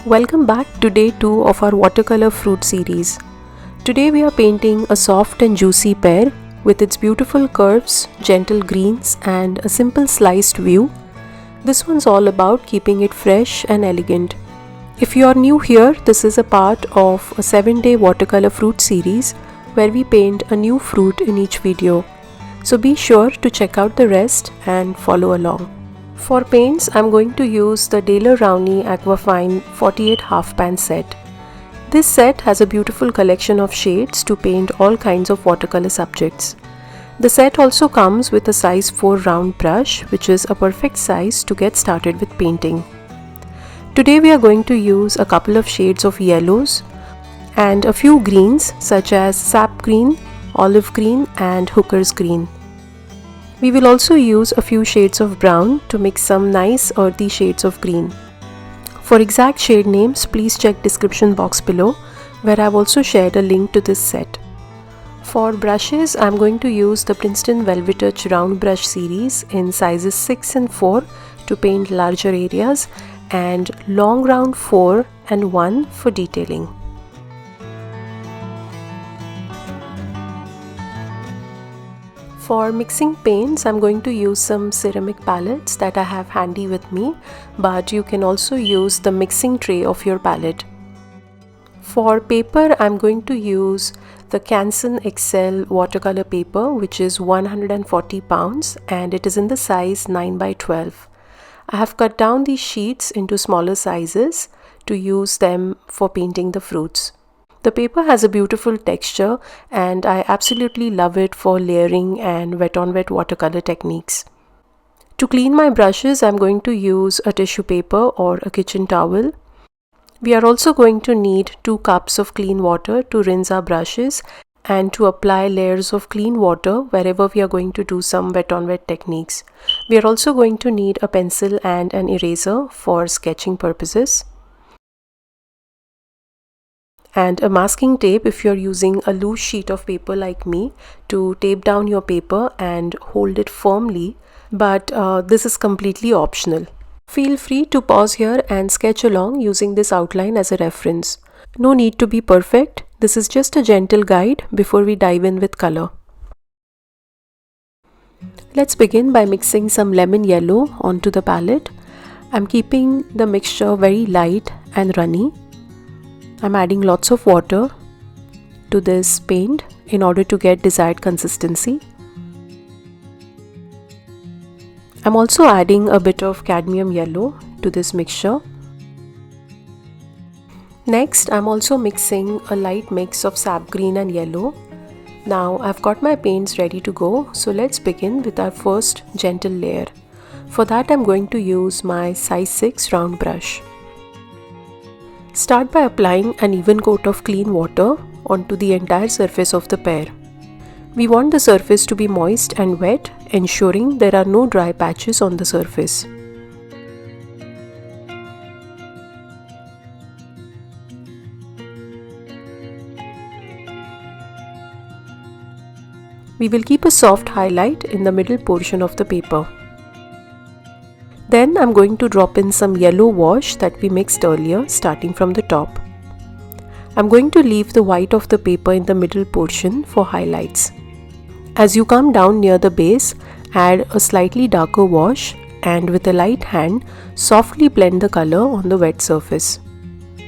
Welcome back to day 2 of our watercolor fruit series. Today we are painting a soft and juicy pear with its beautiful curves, gentle greens and a simple sliced view. This one's all about keeping it fresh and elegant. If you are new here, this is a part of a 7-day watercolor fruit series where we paint a new fruit in each video. So be sure to check out the rest and follow along. For paints, I'm going to use the Daler Rowney Aquafine 48 half pan set. This set has a beautiful collection of shades to paint all kinds of watercolor subjects. The set also comes with a size 4 round brush, which is a perfect size to get started with painting. Today we are going to use a couple of shades of yellows and a few greens such as sap green, olive green and hooker's green. We will also use a few shades of brown to mix some nice earthy shades of green. For exact shade names, please check description box below, where I have also shared a link to this set. For brushes, I am going to use the Princeton Velvet Touch Round Brush series in sizes 6 and 4 to paint larger areas, and long round 4 and 1 for detailing. For mixing paints, I'm going to use some ceramic palettes that I have handy with me, but you can also use the mixing tray of your palette. For paper, I'm going to use the Canson XL watercolor paper, which is 140 pounds and it is in the size 9 by 12. I have cut down these sheets into smaller sizes to use them for painting the fruits. The paper has a beautiful texture and I absolutely love it for layering and wet on wet watercolor techniques. To clean my brushes, I'm going to use a tissue paper or a kitchen towel. We are also going to need 2 cups of clean water to rinse our brushes and to apply layers of clean water wherever we are going to do some wet on wet techniques. We are also going to need a pencil and an eraser for sketching purposes, and a masking tape if you're using a loose sheet of paper like me to tape down your paper and hold it firmly, but this is completely optional. Feel free to pause here and sketch along using this outline as a reference. No need to be perfect, this is just a gentle guide before we dive in with color. Let's begin by mixing some lemon yellow onto the palette. I'm keeping the mixture very light and runny. I'm adding lots of water to this paint in order to get desired consistency. I'm also adding a bit of cadmium yellow to this mixture. Next, I'm also mixing a light mix of sap green and yellow. Now I've got my paints ready to go, so let's begin with our first gentle layer. For that, I'm going to use my size 6 round brush. Start by applying an even coat of clean water onto the entire surface of the pear. We want the surface to be moist and wet, ensuring there are no dry patches on the surface. We will keep a soft highlight in the middle portion of the paper. Then I'm going to drop in some yellow wash that we mixed earlier, starting from the top. I'm going to leave the white of the paper in the middle portion for highlights. As you come down near the base, add a slightly darker wash and with a light hand, softly blend the color on the wet surface.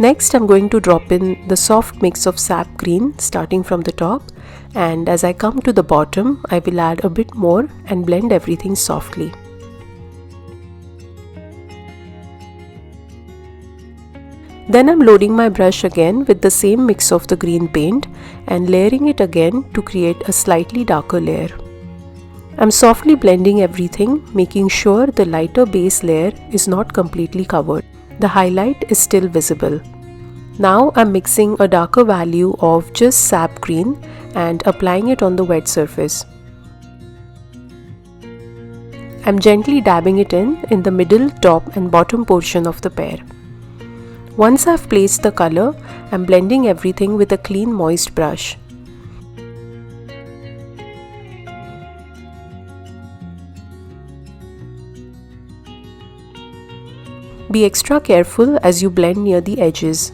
Next, I'm going to drop in the soft mix of sap green starting from the top, and as I come to the bottom, I will add a bit more and blend everything softly. Then I'm loading my brush again with the same mix of the green paint and layering it again to create a slightly darker layer. I'm softly blending everything, making sure the lighter base layer is not completely covered. The highlight is still visible. Now I'm mixing a darker value of just sap green and applying it on the wet surface. I'm gently dabbing it in the middle, top and bottom portion of the pear. Once I've placed the color, I'm blending everything with a clean moist brush. Be extra careful as you blend near the edges.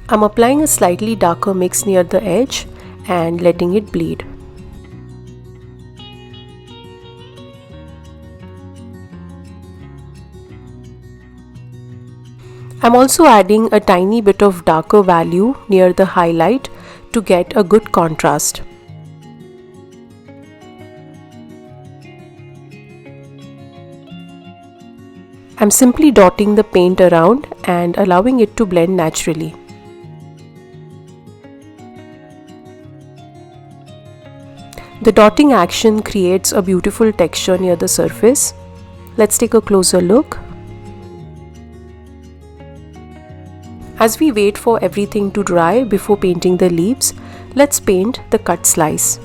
I'm applying a slightly darker mix near the edge and letting it bleed. I'm also adding a tiny bit of darker value near the highlight to get a good contrast. I'm simply dotting the paint around and allowing it to blend naturally. The dotting action creates a beautiful texture near the surface. Let's take a closer look. As we wait for everything to dry before painting the leaves, let's paint the cut slice.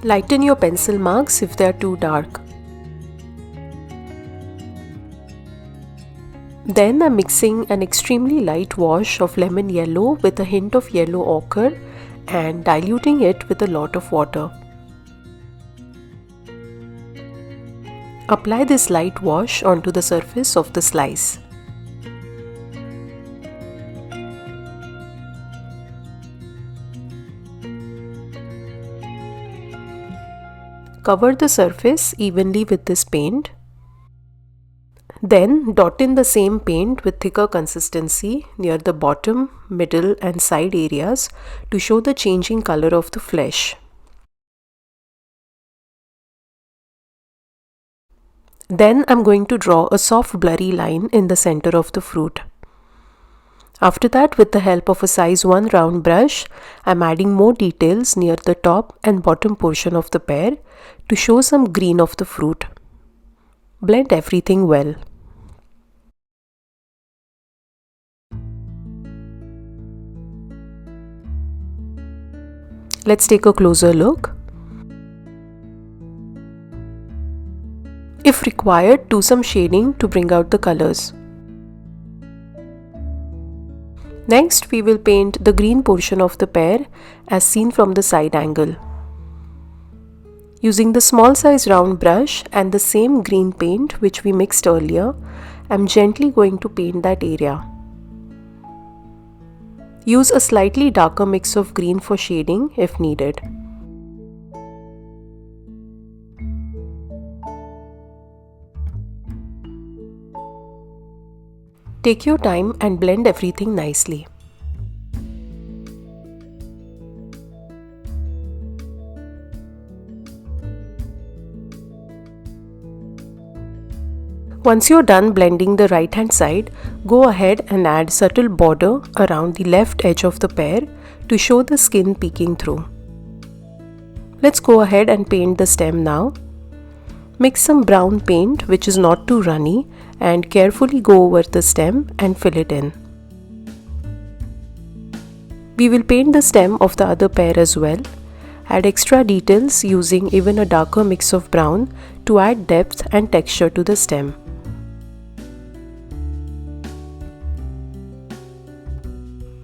Lighten your pencil marks if they are too dark. Then I'm mixing an extremely light wash of lemon yellow with a hint of yellow ochre and diluting it with a lot of water. Apply this light wash onto the surface of the slice. Cover the surface evenly with this paint. Then dot in the same paint with thicker consistency near the bottom, middle and side areas to show the changing color of the flesh. Then I'm going to draw a soft blurry line in the center of the fruit. After that, with the help of a size 1 round brush, I'm adding more details near the top and bottom portion of the pear to show some green of the fruit. Blend everything well. Let's take a closer look. If required, do some shading to bring out the colors. Next, we will paint the green portion of the pear as seen from the side angle. Using the small size round brush and the same green paint which we mixed earlier, I'm gently going to paint that area. Use a slightly darker mix of green for shading if needed. Take your time and blend everything nicely. Once you're done blending the right hand side, go ahead and add subtle border around the left edge of the pear to show the skin peeking through. Let's go ahead and paint the stem now. Mix some brown paint which is not too runny and carefully go over the stem and fill it in. We will paint the stem of the other pear as well. Add extra details using even a darker mix of brown to add depth and texture to the stem.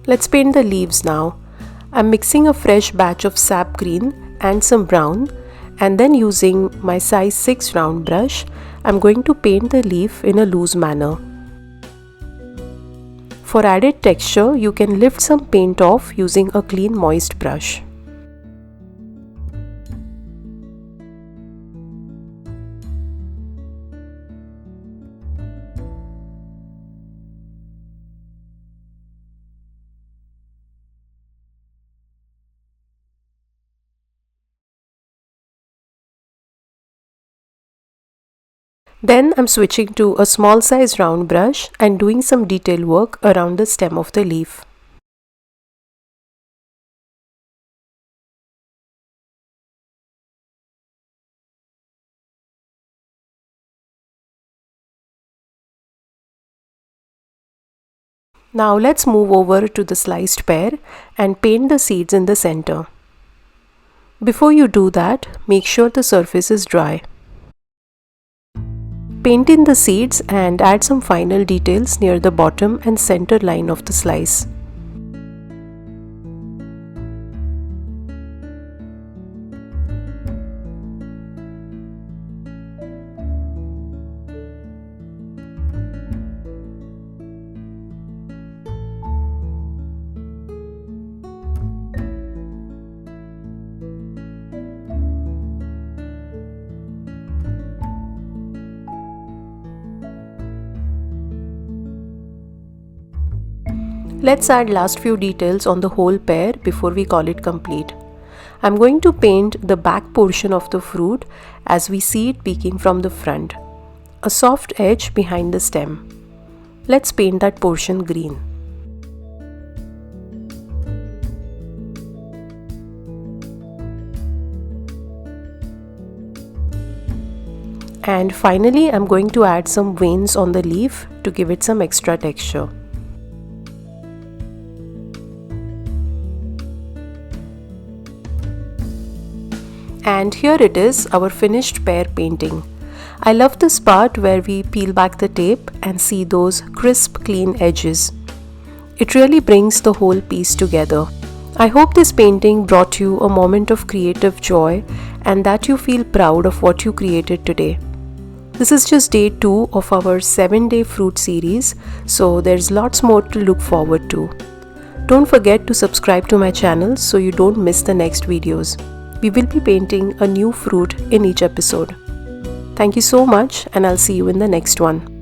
Let's paint the leaves now. I'm mixing a fresh batch of sap green and some brown, and then using my size 6 round brush, I'm going to paint the leaf in a loose manner. For added texture, you can lift some paint off using a clean moist brush. Then I'm switching to a small size round brush and doing some detail work around the stem of the leaf. Now let's move over to the sliced pear and paint the seeds in the center. Before you do that, make sure the surface is dry. Paint in the seeds and add some final details near the bottom and center line of the slice. Let's add last few details on the whole pear before we call it complete. I'm going to paint the back portion of the fruit as we see it peeking from the front. A soft edge behind the stem. Let's paint that portion green. And finally, I'm going to add some veins on the leaf to give it some extra texture. And here it is, our finished pear painting. I love this part where we peel back the tape and see those crisp, clean edges. It really brings the whole piece together. I hope this painting brought you a moment of creative joy and that you feel proud of what you created today. This is just day 2 of our 7-day fruit series, so there's lots more to look forward to. Don't forget to subscribe to my channel so you don't miss the next videos. We will be painting a new fruit in each episode. Thank you so much, and I'll see you in the next one.